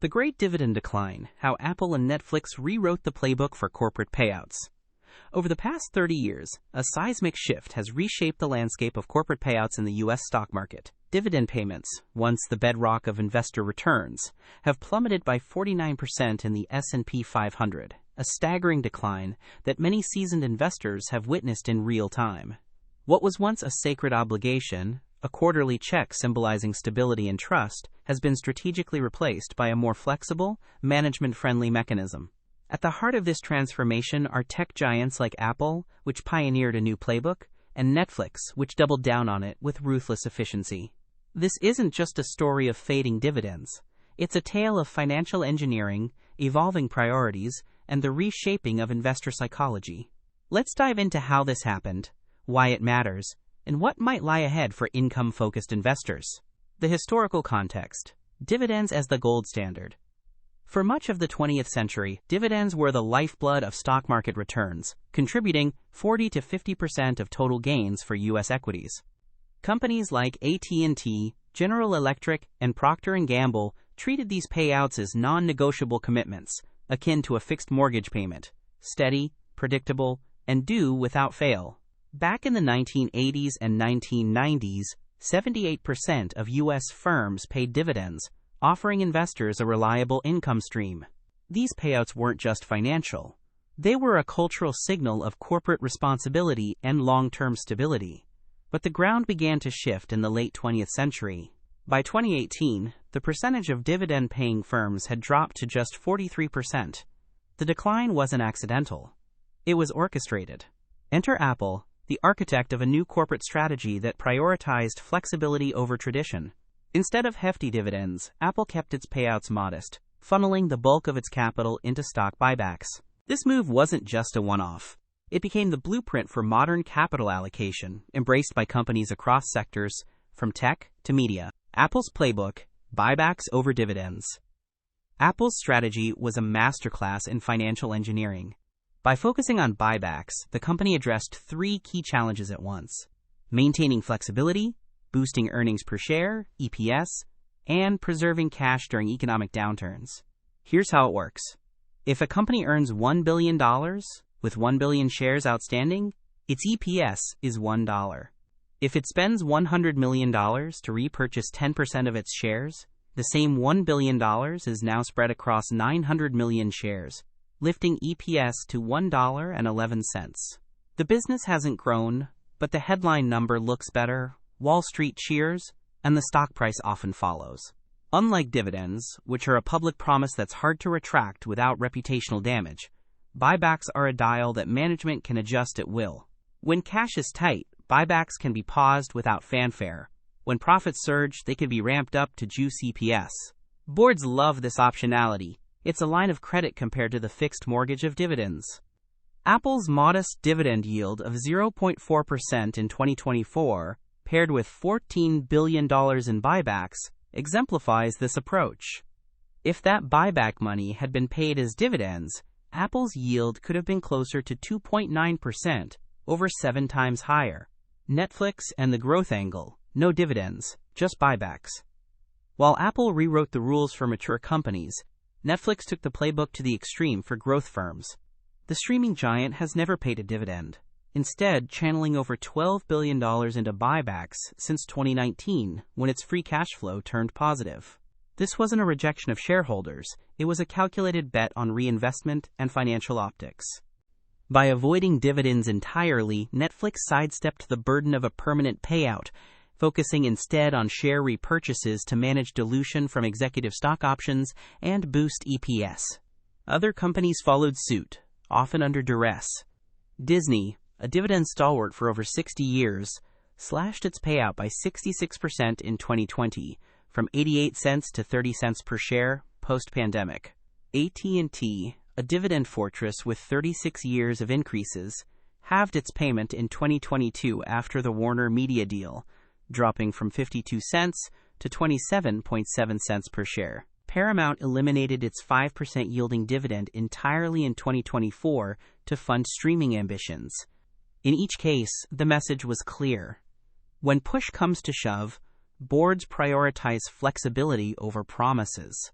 The Great Dividend Decline, How Apple and Netflix Rewrote the Playbook for Corporate Payouts. Over the past 30 years, a seismic shift has reshaped the landscape of corporate payouts in the U.S. stock market. Dividend payments, once the bedrock of investor returns, have plummeted by 49% in the S&P 500, a staggering decline that many seasoned investors have witnessed in real time. What was once a sacred obligation, a quarterly check symbolizing stability and trust, has been strategically replaced by a more flexible, management-friendly mechanism. At the heart of this transformation are tech giants like Apple, which pioneered a new playbook, and Netflix, which doubled down on it with ruthless efficiency. This isn't just a story of fading dividends. It's a tale of financial engineering, evolving priorities, and the reshaping of investor psychology. Let's dive into how this happened, why it matters, and what might lie ahead for income-focused investors. The historical context. Dividends as the gold standard. For much of the 20th century, dividends were the lifeblood of stock market returns, contributing 40 to 50% of total gains for U.S. equities. Companies like AT&T, General Electric, and Procter Gamble treated these payouts as non-negotiable commitments, akin to a fixed mortgage payment, steady, predictable, and due without fail. Back in the 1980s and 1990s, 78% of U.S. firms paid dividends, offering investors a reliable income stream. These payouts weren't just financial. They were a cultural signal of corporate responsibility and long-term stability. But the ground began to shift in the late 20th century. By 2018, the percentage of dividend-paying firms had dropped to just 43%. The decline wasn't accidental. It was orchestrated. Enter Apple, the architect of a new corporate strategy that prioritized flexibility over tradition. Instead of hefty dividends, Apple kept its payouts modest, funneling the bulk of its capital into stock buybacks. This move wasn't just a one-off. It became the blueprint for modern capital allocation, embraced by companies across sectors, from tech to media. Apple's playbook, buybacks over dividends. Apple's strategy was a masterclass in financial engineering. By focusing on buybacks, the company addressed three key challenges at once: maintaining flexibility, boosting earnings per share, EPS, and preserving cash during economic downturns. Here's how it works. If a company earns $1 billion, with 1 billion shares outstanding, its EPS is $1. If it spends $100 million to repurchase 10% of its shares, the same $1 billion is now spread across 900 million shares, lifting EPS to $1.11. The business hasn't grown, but the headline number looks better, Wall Street cheers, and the stock price often follows. Unlike dividends, which are a public promise that's hard to retract without reputational damage, buybacks are a dial that management can adjust at will. When cash is tight, buybacks can be paused without fanfare. When profits surge, they can be ramped up to juice EPS. Boards love this optionality. It's a line of credit compared to the fixed mortgage of dividends. Apple's modest dividend yield of 0.4% in 2024, paired with $14 billion in buybacks, exemplifies this approach. If that buyback money had been paid as dividends, Apple's yield could have been closer to 2.9%, over 7 times higher. Netflix and the growth angle, no dividends, just buybacks. While Apple rewrote the rules for mature companies, Netflix took the playbook to the extreme for growth firms. The streaming giant has never paid a dividend, instead channeling over $12 billion into buybacks since 2019, when its free cash flow turned positive. This wasn't a rejection of shareholders, it was a calculated bet on reinvestment and financial optics. By avoiding dividends entirely, Netflix sidestepped the burden of a permanent payout, focusing instead on share repurchases to manage dilution from executive stock options and boost EPS. Other companies followed suit, often under duress. Disney, a dividend stalwart for over 60 years, slashed its payout by 66% in 2020, from 88 cents to 30 cents per share, post-pandemic. AT&T, a dividend fortress with 36 years of increases, halved its payment in 2022 after the Warner Media deal, dropping from 52 cents to 27.7 cents per share. Paramount eliminated its 5% yielding dividend entirely in 2024 to fund streaming ambitions. In each case, the message was clear. When push comes to shove, boards prioritize flexibility over promises.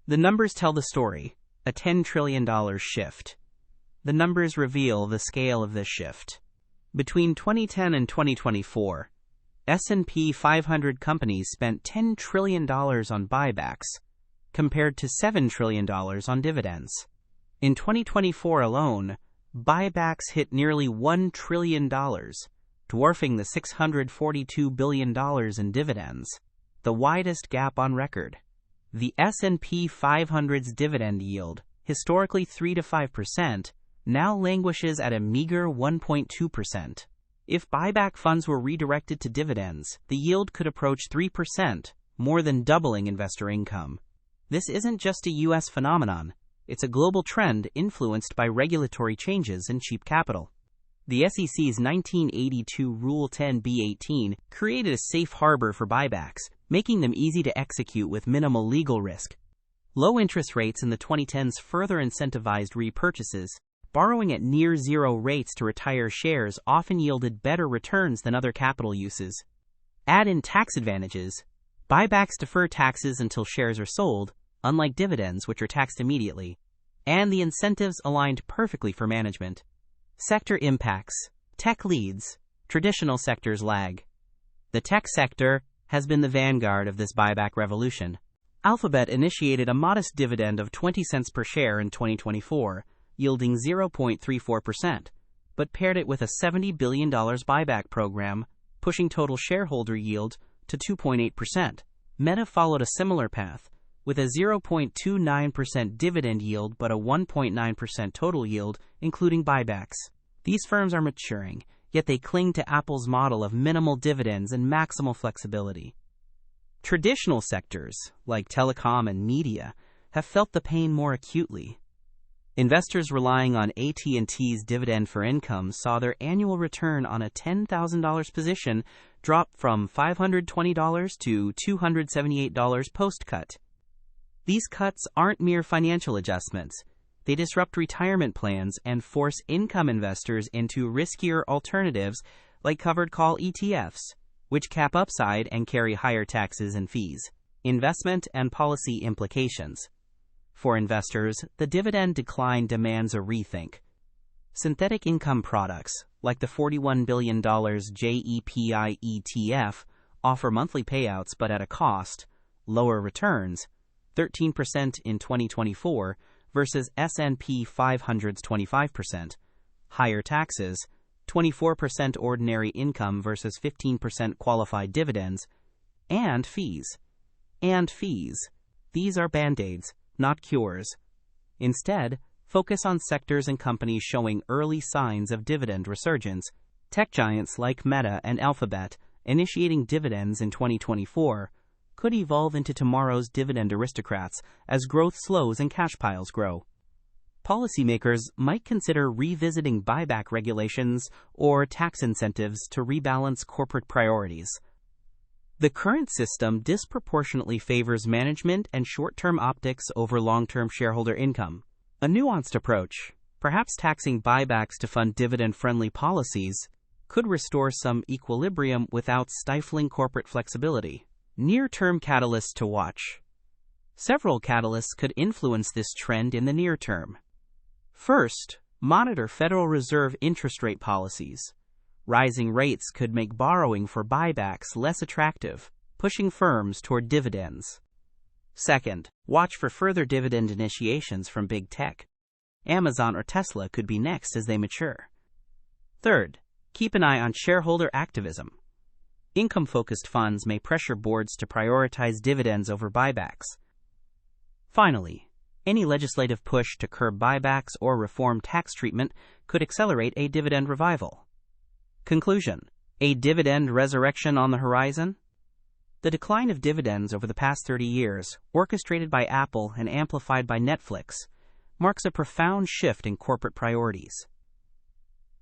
The numbers tell the story, a $10 trillion shift. The numbers reveal the scale of this shift. Between 2010 and 2024, S&P 500 companies spent $10 trillion on buybacks, compared to $7 trillion on dividends. In 2024 alone, buybacks hit nearly $1 trillion, dwarfing the $642 billion in dividends, the widest gap on record. The S&P 500's dividend yield, historically 3 to 5%, now languishes at a meager 1.2%. If buyback funds were redirected to dividends, the yield could approach 3%, more than doubling investor income. This isn't just a U.S. phenomenon. It's a global trend influenced by regulatory changes in cheap capital. The SEC's 1982 Rule 10b-18 created a safe harbor for buybacks, making them easy to execute with minimal legal risk. Low interest rates in the 2010s further incentivized repurchases. Borrowing at near-zero rates to retire shares often yielded better returns than other capital uses. Add in tax advantages. Buybacks defer taxes until shares are sold, unlike dividends, which are taxed immediately. And the incentives aligned perfectly for management. Sector impacts. Tech leads. Traditional sectors lag. The tech sector has been the vanguard of this buyback revolution. Alphabet initiated a modest dividend of 20 cents per share in 2024, yielding 0.34%, but paired it with a $70 billion buyback program, pushing total shareholder yield to 2.8%. Meta followed a similar path, with a 0.29% dividend yield but a 1.9% total yield, including buybacks. These firms are maturing, yet they cling to Apple's model of minimal dividends and maximal flexibility. Traditional sectors, like telecom and media, have felt the pain more acutely. Investors relying on AT&T's dividend for income saw their annual return on a $10,000 position drop from $520 to $278 post-cut. These cuts aren't mere financial adjustments. They disrupt retirement plans and force income investors into riskier alternatives like covered call ETFs, which cap upside and carry higher taxes and fees. Investment and policy implications. For investors, the dividend decline demands a rethink. Synthetic income products, like the $41 billion JEPI ETF, offer monthly payouts but at a cost, lower returns, 13% in 2024 versus S&P 500's 25%, higher taxes, 24% ordinary income versus 15% qualified dividends, and fees. These are band-aids, not cures. Instead, focus on sectors and companies showing early signs of dividend resurgence. Tech giants like Meta and Alphabet, initiating dividends in 2024, could evolve into tomorrow's dividend aristocrats as growth slows and cash piles grow. Policymakers might consider revisiting buyback regulations or tax incentives to rebalance corporate priorities. The current system disproportionately favors management and short-term optics over long-term shareholder income. A nuanced approach, perhaps taxing buybacks to fund dividend-friendly policies, could restore some equilibrium without stifling corporate flexibility. Near-term catalysts to watch. Several catalysts could influence this trend in the near term. First, monitor Federal Reserve interest rate policies. Rising rates could make borrowing for buybacks less attractive, pushing firms toward dividends. Second, watch for further dividend initiations from big tech. Amazon or Tesla could be next as they mature. Third, keep an eye on shareholder activism. Income-focused funds may pressure boards to prioritize dividends over buybacks. Finally, any legislative push to curb buybacks or reform tax treatment could accelerate a dividend revival. Conclusion: a dividend resurrection on the horizon? The decline of dividends over the past 30 years, orchestrated by Apple and amplified by Netflix, marks a profound shift in corporate priorities.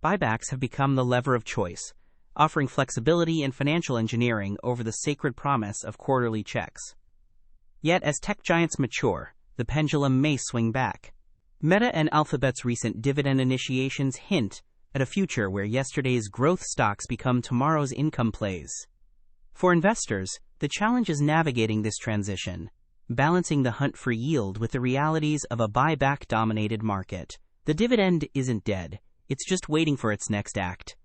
Buybacks have become the lever of choice, offering flexibility and financial engineering over the sacred promise of quarterly checks. Yet as tech giants mature, the pendulum may swing back. Meta and Alphabet's recent dividend initiations hint at a future where yesterday's growth stocks become tomorrow's income plays. For investors, the challenge is navigating this transition, balancing the hunt for yield with the realities of a buyback-dominated market. The dividend isn't dead, it's just waiting for its next act.